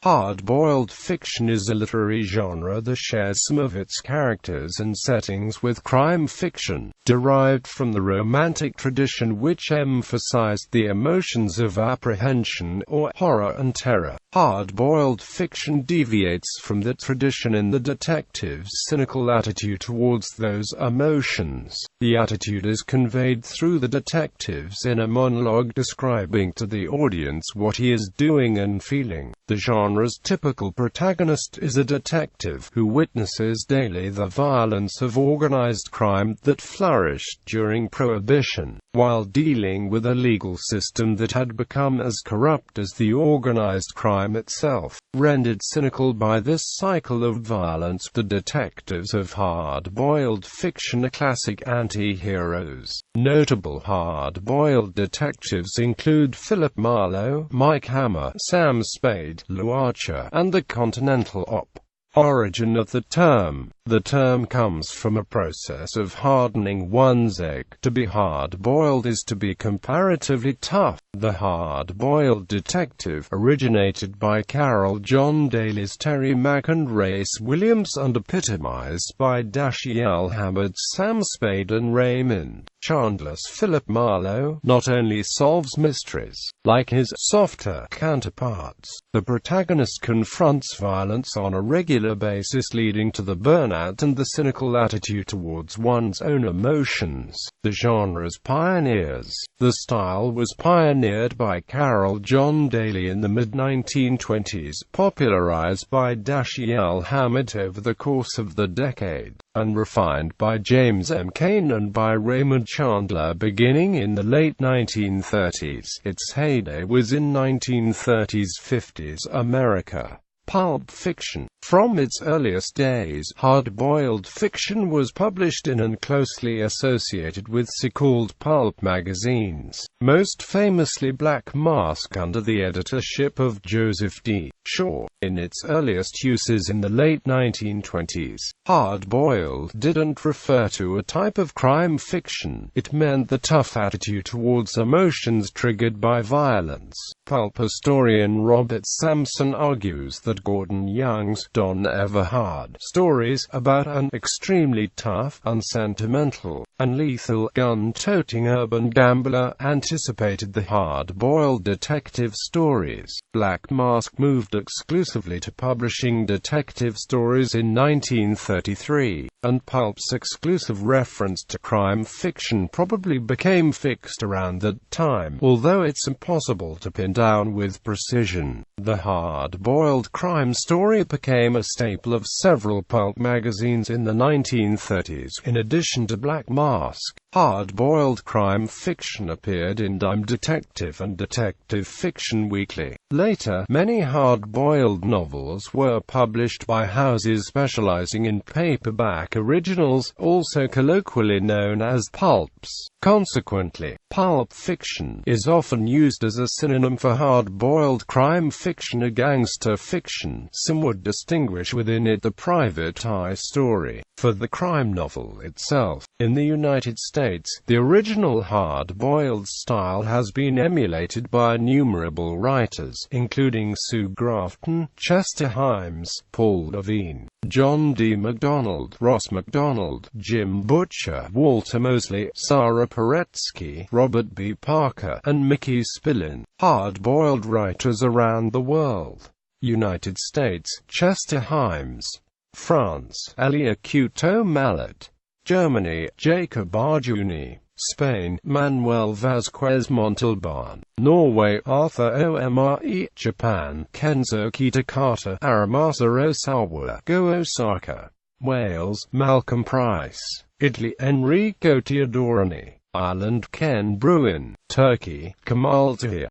Hard-boiled fiction is a literary genre that shares some of its characters and settings with crime fiction, derived from the Romantic tradition which emphasized the emotions of apprehension, or horror and terror. Hard-boiled fiction deviates from that tradition in the detective's cynical attitude towards those emotions. The attitude is conveyed through the detective's inner monologue describing to the audience what he is doing and feeling. The genre's typical protagonist is a detective who witnesses daily the violence of organized crime that flourished during Prohibition, while dealing with a legal system that had become as corrupt as the organized crime itself. Rendered cynical by this cycle of violence, the detectives of hard-boiled fiction are classic anti-heroes. Notable hard-boiled detectives include Philip Marlowe, Mike Hammer, Sam Spade, Lou Archer, and the Continental Op. Origin of the term. The term comes from a process of hardening one's egg. To be hard-boiled is to be comparatively tough. The hard-boiled detective originated by Carol John Daly's Terry Mack and Race Williams and epitomized by Dashiell Hammerd's Sam Spade and Raymond Chandler's Philip Marlowe not only solves mysteries, like his softer counterparts, the protagonist confronts violence on a regular basis, leading to the burnout and the cynical attitude towards one's own emotions. The genre's pioneers. The style was pioneered by Carol John Daly in the mid-1920s, popularized by Dashiell Hammerd over the course of the decade, and refined by James M. Cain and by Raymond Chandler beginning in the late 1930s. Its heyday was in 1930s-50s America. Pulp fiction. From its earliest days, hard-boiled fiction was published in and closely associated with so-called pulp magazines, most famously Black Mask under the editorship of Joseph D. Shaw. In its earliest uses in the late 1920s, hard-boiled didn't refer to a type of crime fiction. It meant the tough attitude towards emotions triggered by violence. Pulp historian Robert Sampson argues that Gordon Young's Don Everhard stories about an extremely tough, unsentimental, and lethal gun-toting urban gambler anticipated the hard-boiled detective stories. Black Mask moved exclusively to publishing detective stories in 1933, and Pulp's exclusive reference to crime fiction probably became fixed around that time, although it's impossible to pin down with precision. The hard-boiled crime story became a staple of several pulp magazines in the 1930s. In addition to Black Mask, hard-boiled crime fiction appeared in Dime Detective and Detective Fiction Weekly. Later, many hard-boiled novels were published by houses specializing in paperback originals, also colloquially known as pulps. Consequently, pulp fiction is often used as a synonym for hard-boiled crime fiction or gangster fiction. Some would distinguish within it the private eye story. For the crime novel itself, in the United States, the original hard-boiled style has been emulated by innumerable writers, including Sue Grafton, Chester Himes, Paul Levine, John D. MacDonald, Ross MacDonald, Jim Butcher, Walter Mosley, Sarah Paretsky, Robert B. Parker, and Mickey Spillane. Hard-boiled writers around the world. United States, Chester Himes. France, Elia Couto Mallet. Germany, Jacob Arjuni. Spain, Manuel Vazquez Montalban. Norway, Arthur Omre. Japan, Kenzo Kitakata, Aramasa Osawa, Go Osaka. Wales, Malcolm Price. Italy, Enrico Teodorini. Ireland, Ken Bruin. Turkey, Kemal Tahir.